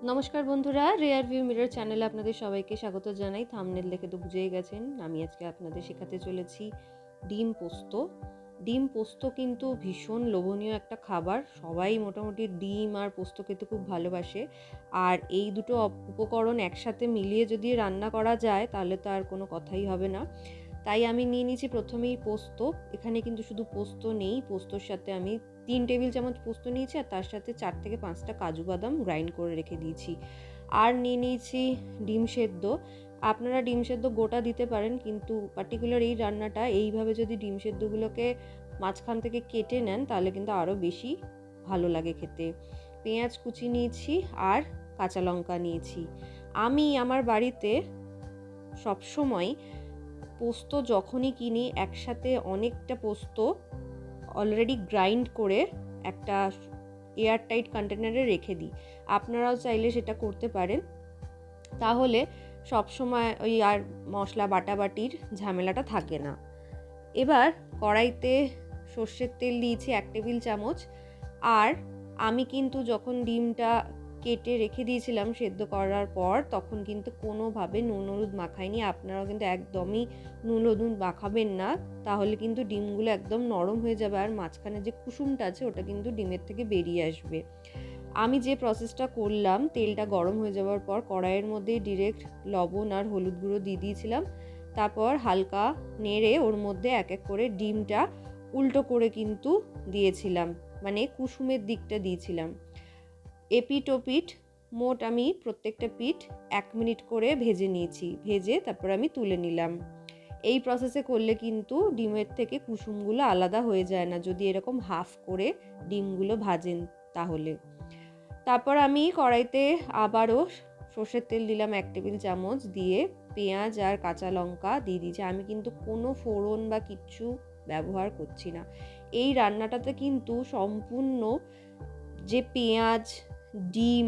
নমস্কার বন্ধুরা, rare view mirror চ্যানেলে আপনাদের সবাইকে স্বাগত জানাই। থাম্বনেল দেখে তো বুঝেই গেছেন আমি আজকে আপনাদের শেখাতে চলেছি ডিম পোস্ত। ডিম পোস্ত কিন্তু ভীষণ লোভনীয় একটা খাবার। সবাই মোটামুটি ডিম আর পোস্ত খেতে খুব ভালোবাসে। আর এই দুটো উপকরণ একসাথে মিলিয়ে যদি রান্না করা যায় তাহলে তো আর কোনো কথাই হবে না। তাই আমি নিয়ে নিয়েছি প্রথমেই পোস্ত। এখানে কিন্তু শুধু পোস্ত নেই, পোস্তর সাথে আমি 3 টেবিল চামচ পোস্ত নিয়েছি আর তার সাথে 4 থেকে 5টা কাজু বাদাম গ্রাইন্ড করে রেখে দিয়েছি। আর নিয়ে নিয়েছি ডিম সেদ্ধ। আপনারা ডিম সেদ্ধ গোটা দিতে পারেন, কিন্তু পার্টিকুলার এই রান্নাটা এইভাবে যদি ডিম সেদ্ধগুলোকে মাঝখান থেকে কেটে নেন তাহলে কিন্তু আরও বেশি ভালো লাগে খেতে। পেঁয়াজ কুচি নিয়েছি আর কাঁচা লঙ্কা নিয়েছি। আমি আমার বাড়িতে সবসময় পোস্ত যখনই কিনি একসাথে অনেকটা পোস্ত অলরেডি গ্রাইন্ড করে একটা এয়ার টাইট কন্টেনারে রেখে দিই। আপনারাও চাইলে সেটা করতে পারেন, তাহলে সবসময় ওই আর মশলা বাটাবাটির ঝামেলাটা থাকে না। এবার কড়াইতে সর্ষের তেল দিয়েছি 1 টেবিল চামচ। আর আমি কিন্তু যখন ডিমটা কেটে রেখে দিয়েছিলাম সেদ্ধ করার পর, তখন কিন্তু কোনোভাবে নুন হলুদ মাখাইনি। আপনারাও কিন্তু একদমই নুন হলুদ মাখাবেন না, তাহলে কিন্তু ডিমগুলো একদম নরম হয়ে যাবে আর মাঝখানে যে কুসুমটা আছে ওটা কিন্তু ডিমের থেকে বেরিয়ে আসবে। আমি যে প্রসেসটা করলাম, তেলটা গরম হয়ে যাওয়ার পর কড়াইয়ের মধ্যে ডিরেক্ট লবণ আর হলুদ গুঁড়ো দিয়ে দিয়েছিলাম। তারপর হালকা নেড়ে ওর মধ্যে এক এক করে ডিমটা উল্টো করে কিন্তু দিয়েছিলাম, মানে কুসুমের দিকটা দিয়েছিলাম। এপিট ওপিট মোট আমি প্রত্যেকটা পিঠ 1 মিনিট করে ভেজে নিয়েছি। ভেজে তারপর আমি তুলে নিলাম। এই প্রসেসে করলে কিন্তু ডিমের থেকে কুসুমগুলো আলাদা হয়ে যায় না, যদি এরকম হাফ করে ডিমগুলো ভাজেন তাহলে। তারপর আমি কড়াইতে আবারও সর্ষের তেল দিলাম 1 টেবিল চামচ, দিয়ে পেঁয়াজ আর কাঁচা লঙ্কা দিয়ে দিয়েছি। আমি কিন্তু কোনো ফোড়ন বা কিচ্ছু ব্যবহার করছি না। এই রান্নাটাতে কিন্তু সম্পূর্ণ যে পেঁয়াজ, ডিম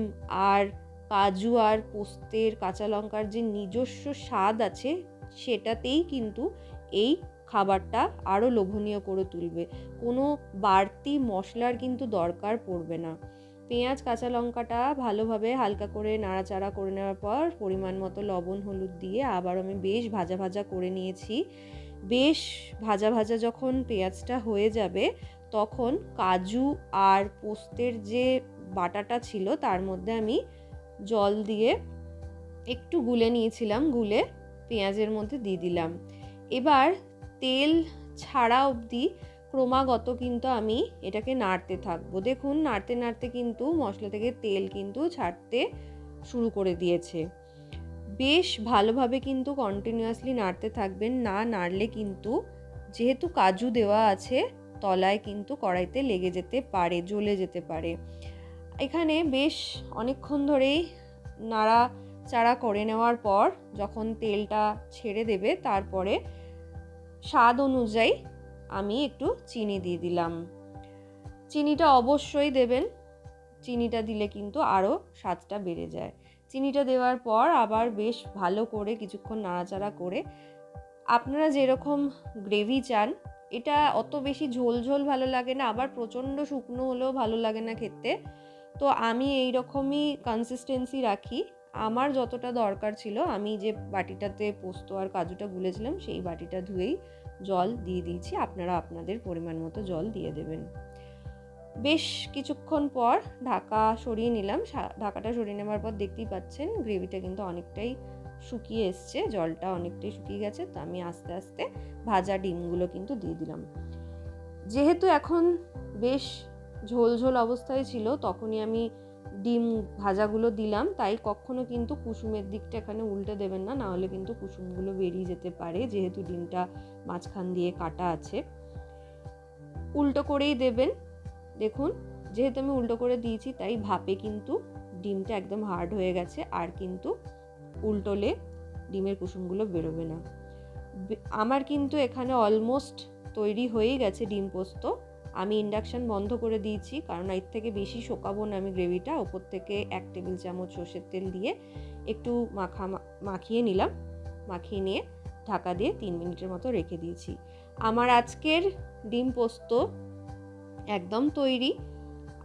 আর কাজু আর পোস্তের কাঁচা লঙ্কার যে নিজস্ব স্বাদ আছে সেটাতেই কিন্তু এই খাবারটা আরও লোভনীয় করে তুলবে। কোনো বাড়তি মশলার কিন্তু দরকার পড়বে না। পেঁয়াজ কাঁচা লঙ্কাটা ভালোভাবে হালকা করে নাড়াচাড়া করে নেওয়ার পর পরিমাণ মতো লবণ হলুদ দিয়ে আবার আমি বেশ ভাজা ভাজা করে নিয়েছি। বেশ ভাজা ভাজা যখন পেঁয়াজটা হয়ে যাবে তখন কাজু আর পোস্তের যে বাটাটা ছিল তার মধ্যে আমি জল দিয়ে একটু গুলে নিয়েছিলাম, গুলে পেঁয়াজের মধ্যে দিয়ে দিলাম। এবার তেল ছাড়া অবধি ক্রমাগত কিন্তু আমি এটাকে নাড়তে থাকবো। দেখুন নাড়তে নাড়তে কিন্তু মশলা থেকে তেল কিন্তু ছাড়তে শুরু করে দিয়েছে। বেশ ভালোভাবে কিন্তু কন্টিনিউয়াসলি নাড়তে থাকবেন, না নাড়লে কিন্তু যেহেতু কাজু দেওয়া আছে তলায় কিন্তু কড়াইতে লেগে যেতে পারে, জ্বলে যেতে পারে। এখানে বেশ অনেকক্ষণ ধরেই নাড়াচাড়া করে নেওয়ার পর যখন তেলটা ছেড়ে দেবে তারপরে স্বাদ অনুযায়ী আমি একটু চিনি দিয়ে দিলাম। চিনিটা অবশ্যই দেবেন, চিনিটা দিলে কিন্তু আরও স্বাদটা বেড়ে যায়। চিনিটা দেওয়ার পর আবার বেশ ভালো করে কিছুক্ষণ নাড়াচাড়া করে আপনারা যেরকম গ্রেভি চান, এটা অত বেশি ঝোল ঝোল ভালো লাগে না, আবার প্রচণ্ড শুকনো হলেও ভালো লাগে না খেতে। তো আমি এই রকমই কনসিস্টেন্সি রাখি। আমার যতটা দরকার ছিল, আমি যে বাটিটাতে পোস্ত আর কাজুটা গুলেছিলাম সেই বাটিটা ধুয়েই জল দিয়ে দিয়েছি। আপনারা আপনাদের পরিমাণ মতো জল দিয়ে দেবেন। বেশ কিছুক্ষণ পর ঢাকা সরিয়ে নিলাম। ঢাকাটা সরিয়ে নেওয়ার পর দেখতেই পাচ্ছেন গ্রেভিটা কিন্তু অনেকটাই শুকিয়ে এসছে, জলটা অনেকটাই শুকিয়ে গেছে। তো আমি আস্তে আস্তে ভাজা ডিমগুলো কিন্তু দিয়ে দিলাম। যেহেতু এখন বেশ ঝোল ঝোল অবস্থায় ছিল তখনই আমি ডিম ভাজাগুলো দিলাম, তাই কখনো কিন্তু কুসুমের দিকটা এখানে উল্টে দেবেন না, নাহলে কিন্তু কুসুমগুলো বেরিয়ে যেতে পারে, যেহেতু ডিমটা মাঝখান দিয়ে কাটা আছে। উল্টো করেই দেবেন। দেখুন যেহেতু আমি উল্টো করে দিয়েছি তাই ভাপে কিন্তু ডিমটা একদম হার্ড হয়ে গেছে, আর কিন্তু উল্টোলে ডিমের কুসুমগুলো বেরোবে না। আমার কিন্তু এখানে অলমোস্ট তৈরি হয়েই গেছে ডিম পোস্ত। আমি ইন্ডাকশান বন্ধ করে দিয়েছি, কারণ এর থেকে বেশি শোকাবো না আমি গ্রেভিটা। ওপর থেকে 1 টেবিল চামচ সর্ষের তেল দিয়ে একটু মাখিয়ে নিলাম। মাখিয়ে নিয়ে ঢাকা দিয়ে 3 মিনিটের মতো রেখে দিয়েছি। আমার আজকের ডিম পোস্ত একদম তৈরি।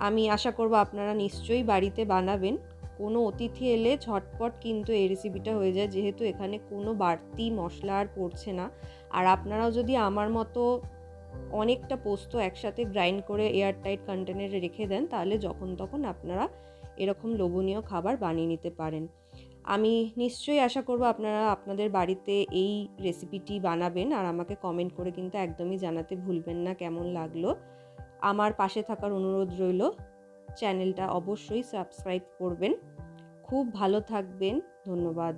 আমি আশা করব আপনারা নিশ্চয়ই বাড়িতে বানাবেন। কোনো অতিথি এলে ঝটপট কিন্তু এই রেসিপিটা হয়ে যায়, যেহেতু এখানে কোনো বাড়তি মশলা আর পড়ছে না। আর আপনারাও যদি আমার মতো অনেকটা পোস্ত একসাথে গ্রাইন্ড করে এয়ারটাইট কন্টেনারে রেখে দেন, তাহলে যখন তখন আপনারা এরকম লোভনীয় খাবার বানিয়ে নিতে পারেন। আমি নিশ্চয়ই আশা করব আপনারা আপনাদের বাড়িতে এই রেসিপিটি বানাবেন, আর আমাকে কমেন্ট করে কিন্তু একদমই জানাতে ভুলবেন না কেমন লাগলো। আমার পাশে থাকার অনুরোধ রইল। চ্যানেলটা অবশ্যই সাবস্ক্রাইব করবেন। খুব ভালো থাকবেন। ধন্যবাদ।